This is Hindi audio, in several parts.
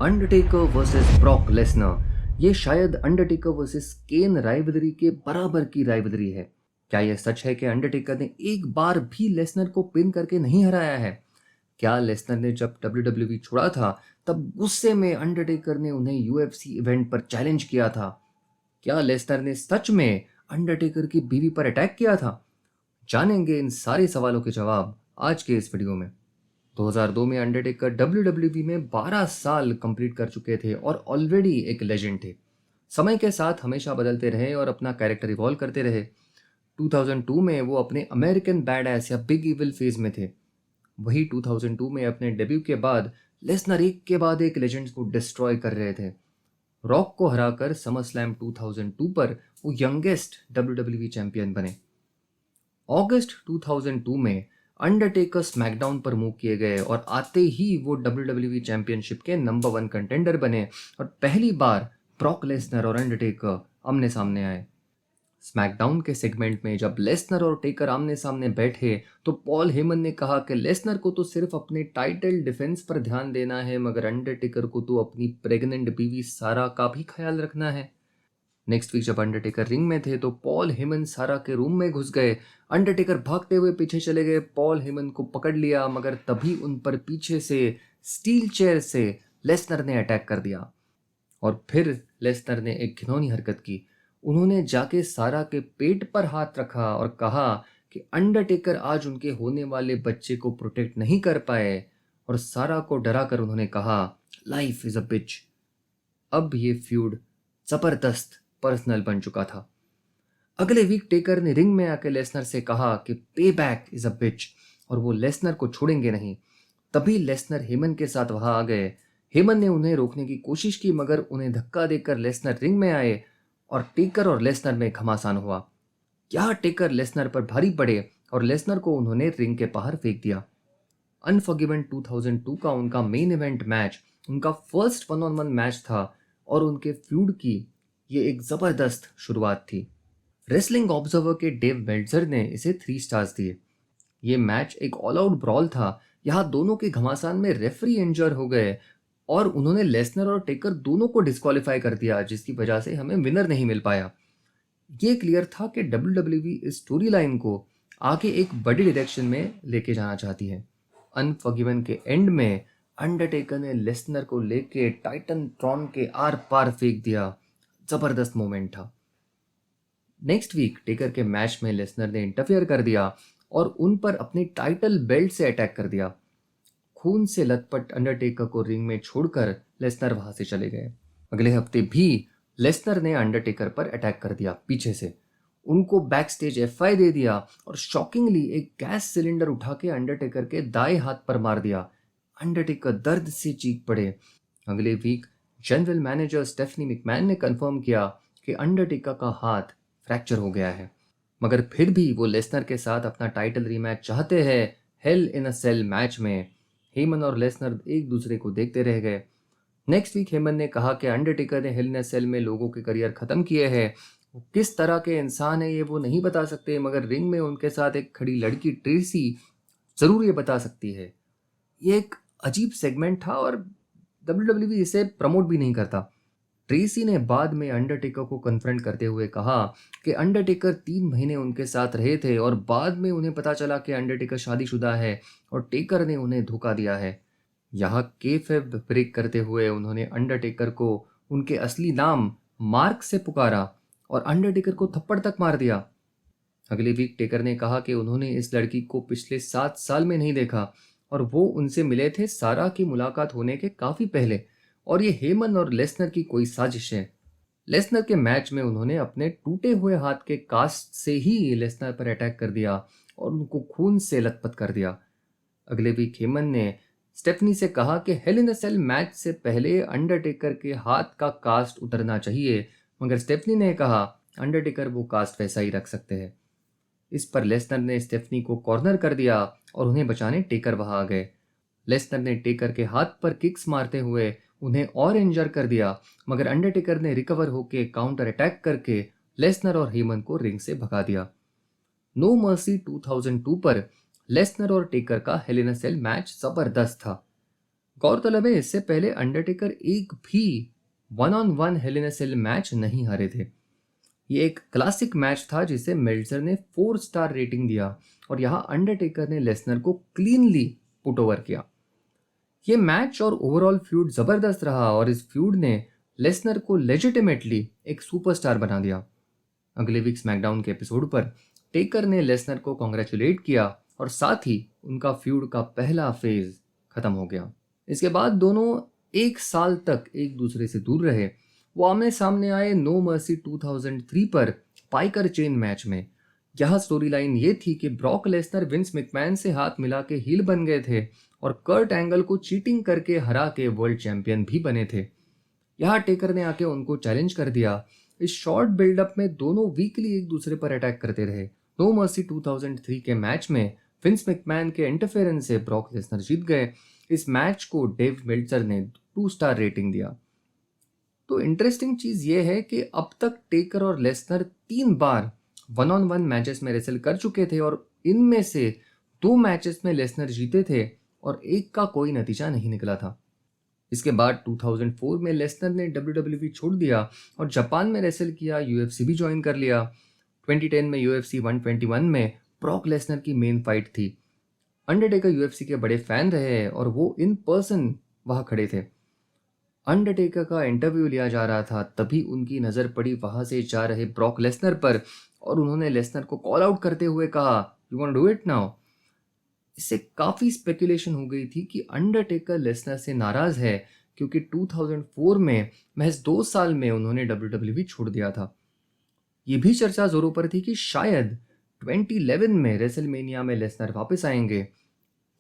Undertaker versus Brock Lesnar. ये शायद अंडरटेकर वर्सेस केन राइवलरी के बराबर की राइवलरी है। क्या यह सच है कि अंडरटेकर ने एक बार भी लेसनर को पिन करके नहीं हराया है? क्या लेसनर ने जब WWE छोड़ा था तब गुस्से में अंडरटेकर ने उन्हें UFC इवेंट पर चैलेंज किया था? क्या लेसनर ने सच में अंडरटेकर की बीवी पर अटैक किया था? जानेंगे इन सारे सवालों के जवाब आज के इस वीडियो में। 2002 में अंडरटेकर WWE में 12 साल कंप्लीट कर चुके थे और ऑलरेडी एक लेजेंड थे। समय के साथ हमेशा बदलते रहे और अपना कैरेक्टर इवॉल्व करते रहे। 2002 में वो अपने अमेरिकन बैड एस या बिग इविल फेज में थे। वही 2002 में अपने डेब्यू के बाद लेसनर एक के बाद एक लेजेंड्स को डिस्ट्रॉय कर रहे थे। रॉक को हराकर समर स्लैम 2002 पर वो यंगेस्ट WWE चैंपियन बने। अगस्त 2002 में अंडरटेकर स्मैकडाउन पर मूव किए गए और आते ही वो WWE चैंपियनशिप के नंबर 1 कंटेंडर बने और पहली बार ब्रॉक लेसनर और अंडरटेकर आमने सामने आए। स्मैकडाउन के सेगमेंट में जब लेसनर और टेकर आमने सामने बैठे तो पॉल हेमन ने कहा कि लेसनर को तो सिर्फ अपने टाइटल डिफेंस पर ध्यान देना है, मगर अंडरटेकर को तो अपनी प्रेग्नेंट बीवी सारा का भी ख्याल रखना है। नेक्स्ट वीक जब अंडरटेकर रिंग में थे तो पॉल हेमन सारा के रूम में घुस गए। अंडरटेकर भागते हुए पीछे चले गए, पॉल हेमन को पकड़ लिया, मगर तभी उन पर पीछे से स्टील चेयर से लेसनर ने अटैक कर दिया। और फिर लेसनर ने एक घिनौनी हरकत की। उन्होंने जाके सारा के पेट पर हाथ रखा और कहा कि अंडरटेकर आज उनके होने वाले बच्चे को प्रोटेक्ट नहीं कर पाए, और सारा को डराकर उन्होंने कहा लाइफ इज अ बिच। अब ये फ्यूड जबरदस्त पर्सनल बन चुका था। अगले वीक टेकर ने रिंग में आके लेसनर से कहा कि पे बैक इज अ बिच, और वो लेसनर को छोड़ेंगे नहीं। तभी लेसनर हेमन के साथ वहां आ गए। हेमन ने उन्हें रोकने की कोशिश की, मगर उन्हें धक्का देकर लेसनर रिंग में आए और टेकर और लेसनर में घमासान हुआ। क्या टेकर लेसनर पर भारी पड़े और लेसनर को उन्होंने रिंग के बाहर फेंक दिया। अनफॉरगिवन 2002 का उनका मेन इवेंट मैच उनका फर्स्ट 1-on-1 मैच था और उनके फ्यूड की ये एक जबरदस्त शुरुआत थी। रेसलिंग ऑब्जर्वर के डेव मेल्ट्जर ने इसे 3 स्टार्स दिए। ये मैच एक ऑल आउट ब्रॉल था। यहाँ दोनों के घमासान में रेफरी इंजर हो गए और उन्होंने लेसनर और टेकर दोनों को डिस्क्वालीफाई कर दिया, जिसकी वजह से हमें विनर नहीं मिल पाया। ये क्लियर था कि WWE इस स्टोरी लाइन को आगे एक बड़ी डायरेक्शन में लेके जाना चाहती है। अनफॉरगिवन के एंड में अंडरटेकर ने लेसनर को लेके टाइटन ट्रॉन के आर पार फेंक दिया। जबरदस्त मोमेंट था। नेक्स्ट वीक टेकर के मैच में लेसनर ने इंटरफेयर कर दिया और उन पर अपनी टाइटल बेल्ट से अटैक कर दिया। खून से लथपथ अंडरटेकर को रिंग में छोड़कर लेसनर वहां से चले गए। अगले हफ्ते भी लेसनर ने अंडरटेकर पर अटैक कर दिया पीछे से, उनको बैक स्टेज F5 दे दिया और शॉकिंगली एक गैस सिलेंडर उठा के अंडरटेकर के दाएं हाथ पर मार दिया। अंडरटेकर दर्द से चीख पड़े। अगले week general manager Stephanie McMahon ने कंफर्म किया कि अंडरटेकर का हाथ फ्रैक्चर हो गया है, मगर फिर भी वो लेसनर के साथ अपना टाइटल रीमैच चाहते हैं। Hello in a cell match में हेमन और लेसनर एक दूसरे को देखते रह गए। नेक्स्ट वीक हेमन ने कहा कि अंडरटेकर ने हेल इन अ सेल में लोगों के करियर खत्म किए हैं। वो किस तरह के इंसान है ये वो नहीं बता सकते, मगर रिंग में उनके साथ एक खड़ी लड़की ट्रेसी जरूर ये बता सकती है। ये एक अजीब सेगमेंट था और WWE इसे प्रमोट भी नहीं करता। ट्रेसी ने बाद में अंडरटेकर को कन्फ्रंट करते हुए कहा कि अंडरटेकर 3 महीने उनके साथ रहे थे और बाद में उन्हें पता चला कि अंडरटेकर शादीशुदा है और टेकर ने उन्हें धोखा दिया है। यहाँ केफेब ब्रेक करते हुए उन्होंने अंडरटेकर को उनके असली नाम मार्क से पुकारा और अंडरटेकर को थप्पड़ तक मार दिया। अगले वीक टेकर ने कहा कि उन्होंने इस लड़की को पिछले 7 साल में नहीं देखा और वो उनसे मिले थे सारा की मुलाकात होने के काफी पहले, और ये हेमन और लेसनर की कोई साजिश है। लेसनर के मैच में उन्होंने अपने टूटे हुए हाथ के कास्ट से ही लेसनर पर अटैक कर दिया और उनको खून से लथपथ कर दिया। अगले वीक हेमन ने स्टेफनी से कहा कि hello in a cell match से पहले अंडरटेकर के हाथ का कास्ट उतरना चाहिए, मगर स्टेफनी ने कहा अंडरटेकर वो कास्ट वैसा ही रख सकते हैं। इस पर लेसनर ने स्टेफनी को कॉर्नर कर दिया और उन्हें बचाने टेकर वहां आ गए। लेसनर ने टेकर के हाथ पर किक्स मारते हुए उन्हें और इंजर कर दिया, मगर अंडरटेकर ने रिकवर होकर काउंटर अटैक करके लेसनर और हेमन को रिंग से भगा दिया। नो मर्सी 2002 पर लेसनर और टेकर का hell in a cell match जबरदस्त था। गौरतलब है इससे पहले अंडरटेकर एक भी one on one hell in a cell match नहीं हारे थे। ये एक क्लासिक मैच था जिसे मेल्टजर ने 4 स्टार रेटिंग दिया और यहाँ अंडरटेकर ने लेसनर को क्लीनली पुट ओवर किया। ये मैच और ओवरऑल फ्यूड जबरदस्त रहा और इस फ्यूड ने लेसनर को लेजिटिमेटली एक सुपरस्टार बना दिया। अगले वीक स्मैकडाउन के एपिसोड पर टेकर ने लेसनर को कॉन्ग्रेचुलेट किया और साथ ही उनका फ्यूड का पहला फेज खत्म हो गया। इसके बाद दोनों 1 साल तक एक दूसरे से दूर रहे। वो आमने सामने आए नो मर्सी 2003 पर पाइकर चेन मैच में। यह स्टोरी लाइन ये थी कि ब्रॉक लेसनर विंस मैकमैन से हाथ मिला के हील बन गए थे और कर्ट एंगल को चीटिंग करके हरा के वर्ल्ड चैंपियन भी बने थे। यहाँ टेकर ने आके उनको चैलेंज कर दिया। इस शॉर्ट बिल्डअप में दोनों वीकली एक दूसरे पर अटैक करते रहे। नो मर्सी 2003 के मैच में विंस मैकमैन के इंटरफेरेंस से ब्रॉक लेसनर जीत गए। इस मैच को डेव मेल्टजर ने 2 स्टार रेटिंग दिया। तो इंटरेस्टिंग चीज ये है कि अब तक टेकर और Lesnar 3 bar one on one matches में रेसल कर चुके थे और इनमें से 2 मैचेस में लेसनर जीते थे और एक का कोई नतीजा नहीं निकला था। इसके बाद 2004 में लेसनर ने WWE छोड़ दिया और जापान में रेसल किया, UFC भी ज्वाइन कर लिया। 2010 में UFC 121 में ब्रॉक लेसनर की मेन फाइट थी। अंडरटेकर UFC के बड़े फैन रहे और वो इन पर्सन वहां खड़े थे। अंडरटेकर का इंटरव्यू लिया जा रहा था, तभी उनकी नज़र पड़ी वहां से जा रहे ब्रॉक लेसनर पर और उन्होंने लेसनर को कॉल आउट करते हुए कहा, you want do it now. इससे काफ़ी स्पेकुलेशन हो गई थी कि अंडरटेकर लेसनर से नाराज़ है क्योंकि 2004 में महज 2 साल में उन्होंने WWE छोड़ दिया था। ये भी चर्चा जोरों पर थी कि शायद 2011 में रेसलमेनिया में लेसनर वापस आएंगे।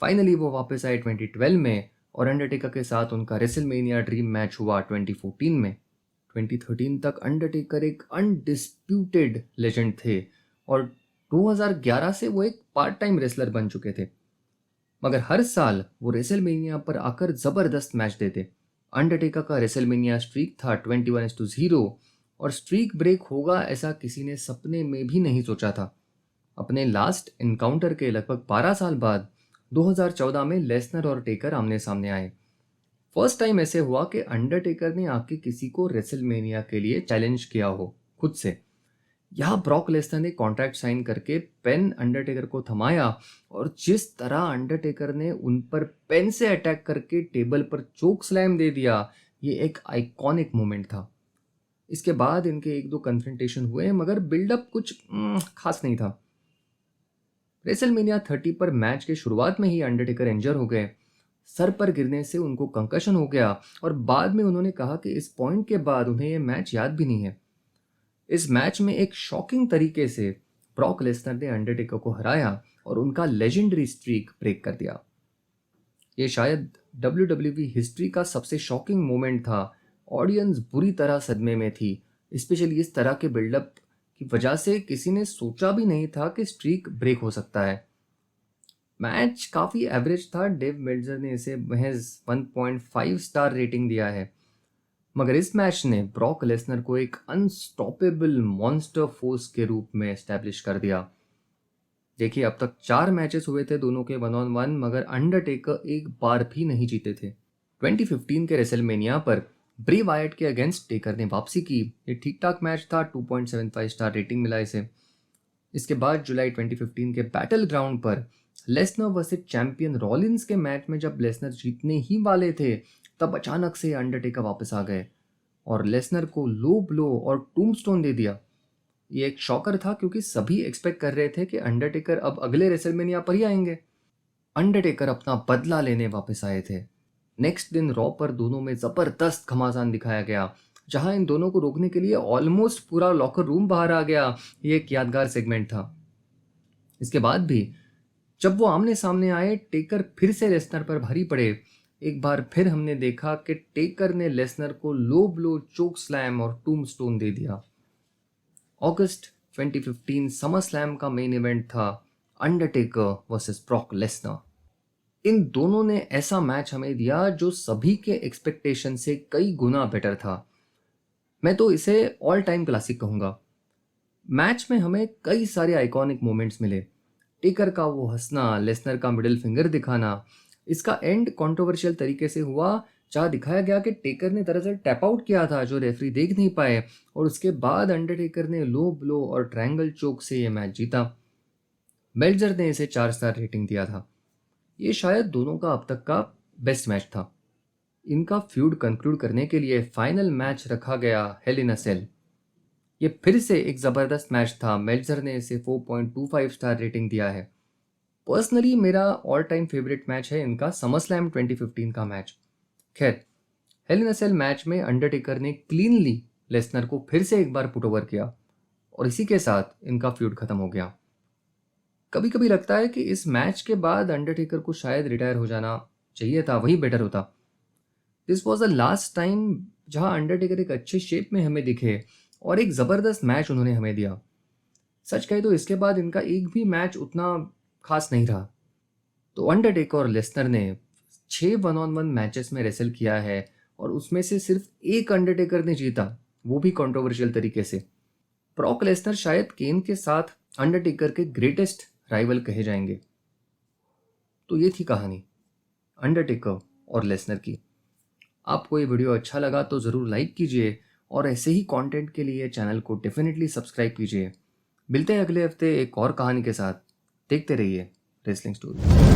फाइनली वो वापस आए 2012 में और अंडरटेकर के साथ उनका रेसलमेनिया ड्रीम मैच हुआ 2014 में। 2013 तक अंडरटेकर एक अनडिस्प्यूटेड लेजेंड थे और 2011 से वो एक पार्ट टाइम रेसलर बन चुके थे, मगर हर साल वो रेसलमेनिया पर आकर जबरदस्त मैच देते। अंडरटेकर का रेसलमेनिया स्ट्रीक था 21-0 और स्ट्रीक ब्रेक होगा ऐसा किसी ने सपने में भी नहीं सोचा था। अपने लास्ट इनकाउंटर के लगभग 12 साल बाद 2014 में लेसनर और टेकर आमने सामने आए। फर्स्ट टाइम ऐसे हुआ कि अंडरटेकर ने आके किसी को रेसलमेनिया के लिए चैलेंज किया हो खुद से। यहाँ ब्रॉक लेसनर ने कॉन्ट्रैक्ट साइन करके पेन अंडरटेकर को थमाया और जिस तरह अंडरटेकर ने उन पर पेन से अटैक करके टेबल पर चोक स्लैम दे दिया, ये एक आइकॉनिक मोमेंट था। इसके बाद इनके 1-2 कन्फ्रंटेशन हुए मगर बिल्डअप कुछ खास नहीं था। रेसलमेनिया 30 पर मैच के शुरुआत में ही अंडरटेकर इंजर हो गए। सर पर गिरने से उनको कंकशन हो गया और बाद में उन्होंने कहा कि इस पॉइंट के बाद उन्हें यह मैच याद भी नहीं है। इस मैच में एक शॉकिंग तरीके से ब्रॉक लेसनर ने अंडरटेकर को हराया और उनका लेजेंडरी स्ट्रीक ब्रेक कर दिया। ये शायद WWE हिस्ट्री का सबसे शॉकिंग मोमेंट था। ऑडियंस बुरी तरह सदमे में थी, स्पेशली इस तरह के बिल्डअप की वजह से किसी ने सोचा भी नहीं था कि स्ट्रीक ब्रेक हो सकता है। मैच काफ़ी एवरेज था। डेव मेल्टजर ने इसे महज 1.5 स्टार रेटिंग दिया है, मगर इस मैच ने ब्रॉक लेसनर को एक अनस्टॉपेबल मॉन्स्टर फोर्स के रूप में एस्टैब्लिश कर दिया। देखिए, अब तक 4 मैचेस हुए थे दोनों के वन ऑन वन, मगर अंडरटेकर एक बार भी नहीं जीते थे। 2015 के रेसलमेनिया पर ब्रे वायट के अगेंस्ट टेकर ने वापसी की। ये ठीक ठाक मैच था, 2.75 स्टार रेटिंग मिला इसे। इसके बाद जुलाई 2015 के बैटल ग्राउंड पर लेसनर वर्सेस चैंपियन रॉलिंस के मैच में जब लेसनर जीतने ही वाले थे, तब अचानक से अंडरटेकर वापस आ गए और लेसनर को लो ब्लो और टूम्बस्टोन दे दिया। ये एक शॉकर था क्योंकि सभी एक्सपेक्ट कर रहे थे कि अंडरटेकर अब अगले रेसलमेनिया पर ही आएंगे। अंडरटेकर अपना बदला लेने वापस आए थे। नेक्स्ट दिन रॉ पर दोनों में जबरदस्त घमासान दिखाया गया, जहां इन दोनों को रोकने के लिए ऑलमोस्ट पूरा लॉकर रूम बाहर आ गया। ये एक यादगार सेगमेंट था। इसके बाद भी जब वो आमने सामने आए, टेकर फिर से लेसनर पर भारी पड़े। एक बार फिर हमने देखा कि टेकर ने लेसनर को लो ब्लो, चोक स्लैम और टूम्बस्टोन दे दिया। अगस्त 2015 समर स्लैम का मेन इवेंट था अंडरटेकर वर्सेस ब्रॉक लेसनर। इन दोनों ने ऐसा मैच हमें दिया जो सभी के एक्सपेक्टेशन से कई गुना बेटर था। मैं तो इसे ऑल टाइम क्लासिक कहूँगा। मैच में हमें कई सारे आइकॉनिक मोमेंट्स मिले। टेकर का वो हंसना, लेसनर का मिडिल फिंगर दिखाना, इसका एंड कंट्रोवर्शियल तरीके से हुआ, जहाँ दिखाया गया कि टेकर ने दरअसल टैप आउट किया था जो रेफरी देख नहीं पाए, और उसके बाद अंडरटेकर ने लो ब्लो और ट्रायंगल चोक से ये मैच जीता। मेल्जर ने इसे 4 स्टार रेटिंग दिया था। ये शायद दोनों का अब तक का बेस्ट मैच था। इनका फ्यूड कंक्लूड करने के लिए फाइनल मैच रखा गया हेल इन अ सेल। ये फिर से एक ज़बरदस्त मैच था। मेल्जर ने इसे 4.25 स्टार रेटिंग दिया है। पर्सनली मेरा ऑल टाइम फेवरेट मैच है इनका समरस्लैम 2015 का मैच। खैर, hello in a cell match में अंडरटेकर ने क्लीनली लेसनर को फिर से एक बार पुट ओवर किया, और इसी के साथ इनका फ्यूड खत्म हो गया। कभी कभी लगता है कि इस मैच के बाद अंडरटेकर को शायद रिटायर हो जाना चाहिए था, वही बेटर होता। This was the last time जहां अंडरटेकर एक अच्छे शेप में हमें दिखे और एक ज़बरदस्त मैच उन्होंने हमें दिया। सच कहे तो इसके बाद इनका एक भी मैच उतना खास नहीं रहा। तो अंडरटेकर और लेसनर ने 6 1-on-1 मैचेस में रेसल किया है, और उसमें से सिर्फ एक अंडरटेकर ने जीता, वो भी कंट्रोवर्शियल तरीके से। ब्रॉक लेसनर शायद केन के साथ अंडरटेकर के ग्रेटेस्ट राइवल कहे जाएंगे। तो ये थी कहानी अंडरटेकर और लेसनर की। आपको ये वीडियो अच्छा लगा तो ज़रूर लाइक कीजिए, और ऐसे ही कंटेंट के लिए चैनल को डेफिनेटली सब्सक्राइब कीजिए। मिलते हैं अगले हफ्ते एक और कहानी के साथ। देखते रहिए रेसलिंग स्टोरी।